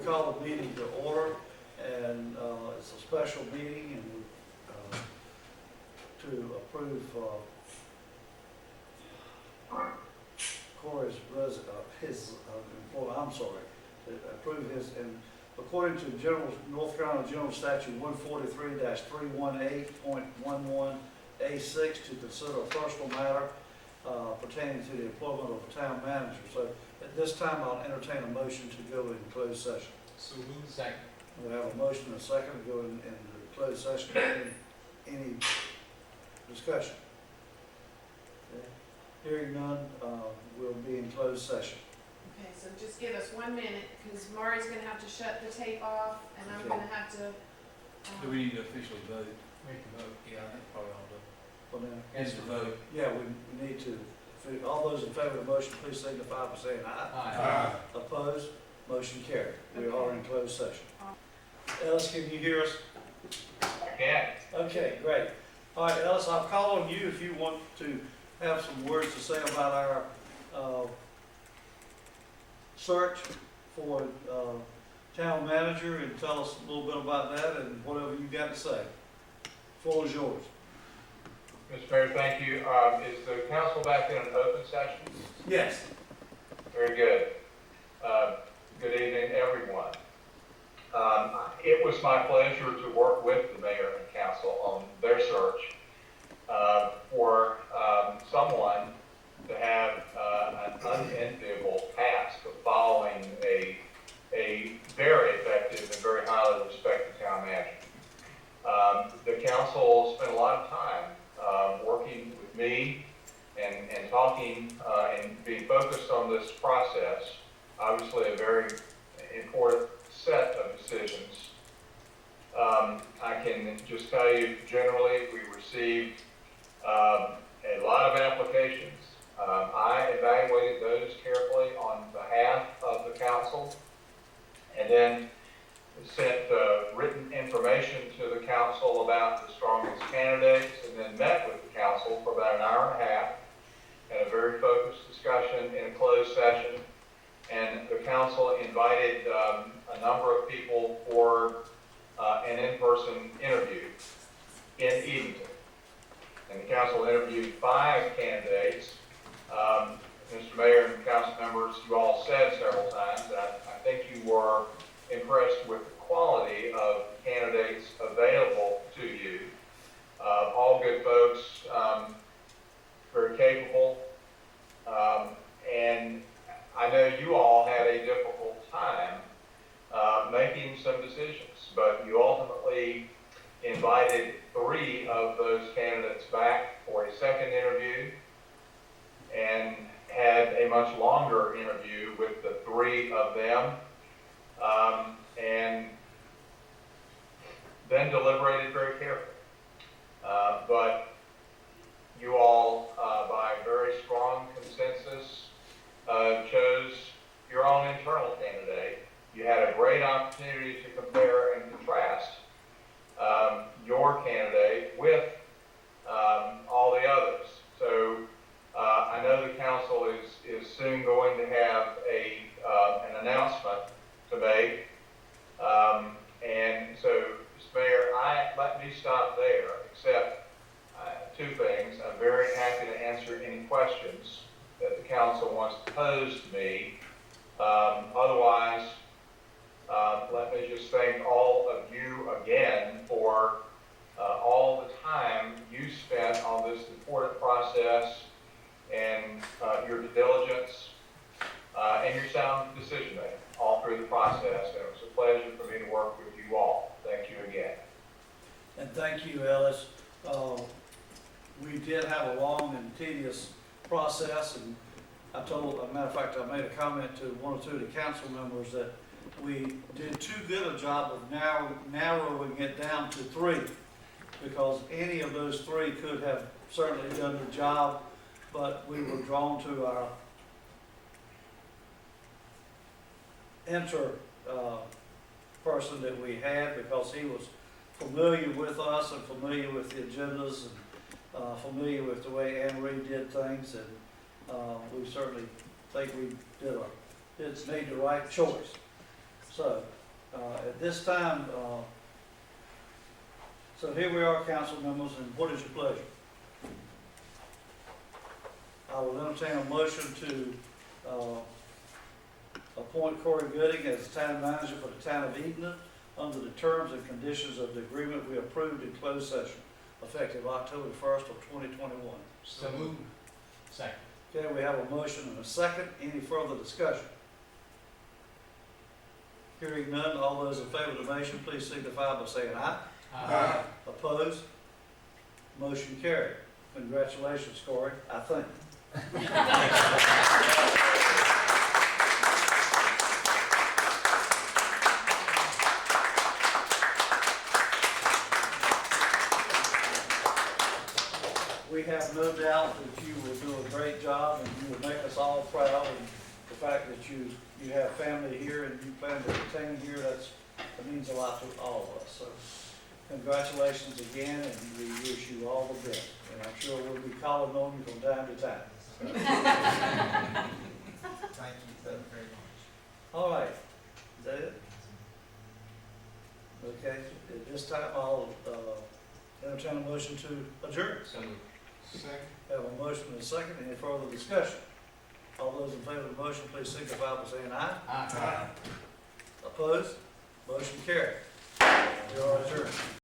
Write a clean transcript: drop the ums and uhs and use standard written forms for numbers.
call the meeting to order, and it's a special meeting, and to approve Corey's to approve his, and according to North Carolina General Statute 143-318.11A6, to consider a personal matter pertaining to the employment of a town manager. So at this time, I'll entertain a motion to go in closed session. So move second. We have a motion and a second to go in closed session. Any discussion? Okay. Hearing none, we'll be in closed session. Okay, so just give us 1 minute, because Murray's gonna have to shut the tape off, and I'm Okay. gonna have to, Do we need to officially vote? Make the vote. Yeah, I think probably all done. Well, then, It's the vote. yeah, we need to. All those in favor of the motion, please signify by saying aye. Aye. Opposed? Motion carried. We Okay. are in closed session. Ellis, can you hear us? I can. Okay, great. All right, Ellis, I'll call on you if you want to have some words to say about our search for town manager, and tell us a little bit about that and whatever you got to say. Floor is yours. Mr. Mayor, thank you. Is the council back in an open session? Yes. Very good. Good evening, everyone. It was my pleasure to work with the mayor and council on their search for someone to have an unenviable task of following a very effective and very highly respected town manager. The council spent a lot of time working with me and talking and being focused on this process. Obviously a very important set of decisions. I can just tell you generally we received a lot of applications. I evaluated those carefully on behalf of the council, and then sent written information to the council about the strongest candidates, and then met with the council for about an hour and a half, had a very focused discussion in a closed session, and the council invited a number of people for an in-person interview in Edenton. And the council interviewed 5 candidates. Mr. Mayor and council members, you all said several times that I think you were impressed with the quality of candidates available to you. All good folks, very capable, and I know you all had a difficult time making some decisions, but you ultimately invited 3 of those candidates back for a second interview, and had a much longer interview with the 3 of them, and then deliberated very carefully. But you all, by very strong consensus, chose your own internal candidate. You had a great opportunity to compare and contrast your candidate with all the others. So I know the council is soon going to have an announcement to make. And so, Mr. Mayor, let me stop there, except 2 things. I'm very happy to answer any questions that the council wants to pose to me. Otherwise, let me just thank all of you again for all the time you spent on this important process, and your diligence and your sound decision making all through the process. And it was a pleasure for me to work with you all. Thank you again. And thank you, Ellis. We did have a long and tedious process, and as a matter of fact, I made a comment to 1 or 2 of the council members that we did too good a job of narrowing it down to 3, because any of those 3 could have certainly done the job, but we were drawn to our person that we had, because he was familiar with us and familiar with the agendas and familiar with the way Anne Marie did things, and we certainly think we made the right choice. So At this time, so here we are, council members, and what is your pleasure? I will entertain a motion to appoint Corey Gooding as town manager for the town of Edenton under the terms and conditions of the agreement we approved in closed session, effective October 1st of 2021. So moved. Second. Okay, we have a motion and a second. Any further discussion? Hearing none, all those in favor of the motion, please signify by saying aye. Aye. Opposed? Motion carried. Congratulations, Corey, I think. We have no doubt that you will do a great job and you will make us all proud. And the fact that you have family here and you plan to retain here, that means a lot to all of us. So congratulations again, and we wish you all the best. And I'm sure we'll be calling on you from time to time. Thank you so very much. All right, is that it? Okay, at this time, I'll entertain a motion to adjourn. So moved. Second. Have a motion and a second. Any further discussion? All those in favor of the motion, please signify by saying aye. Aye. Opposed? Motion carried. We are adjourned.